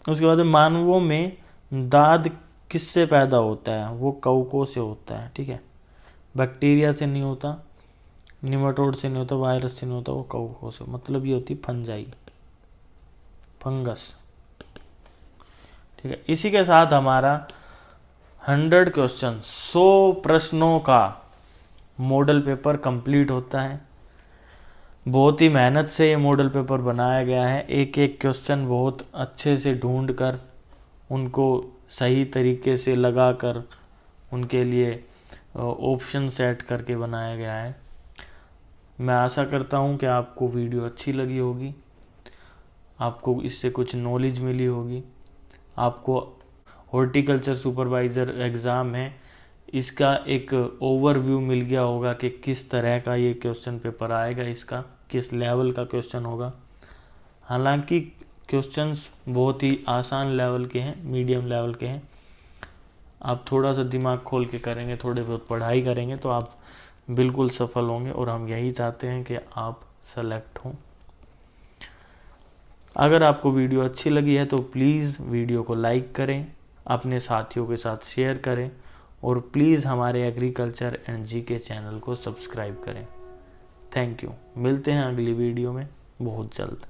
A: उसके बाद मानवों में दाद किससे पैदा होता है, वो कवकों से होता है, ठीक है। बैक्टीरिया से नहीं होता, निमेटोड से नहीं होता, वायरस से नहीं होता, वो कवकों से, मतलब ये होती फंजाई, फंगस, ठीक है। इसी के साथ हमारा 100 क्वेश्चन 100 प्रश्नों का मॉडल पेपर कंप्लीट होता है। बहुत ही मेहनत से ये मॉडल पेपर बनाया गया है, एक एक क्वेश्चन बहुत अच्छे से ढूंढ कर उनको सही तरीके से लगा कर उनके लिए ऑप्शन सेट करके बनाया गया है। मैं आशा करता हूँ कि आपको वीडियो अच्छी लगी होगी, आपको इससे कुछ नॉलेज मिली होगी। आपको हॉर्टिकल्चर सुपरवाइज़र एग्ज़ाम है, इसका एक ओवरव्यू मिल गया होगा कि किस तरह का ये क्वेश्चन पेपर आएगा, इसका किस लेवल का क्वेश्चन होगा। हालांकि क्वेश्चंस बहुत ही आसान लेवल के हैं, मीडियम लेवल के हैं। आप थोड़ा सा दिमाग खोल के करेंगे, थोड़े बहुत पढ़ाई करेंगे तो आप बिल्कुल सफल होंगे, और हम यही चाहते हैं कि आप सेलेक्ट हों। अगर आपको वीडियो अच्छी लगी है तो प्लीज़ वीडियो को लाइक करें, अपने साथियों के साथ शेयर करें, और प्लीज़ हमारे एग्रीकल्चर एंड जीके चैनल को सब्सक्राइब करें। Thank you. मिलते हैं अगली वीडियो में बहुत जल्द।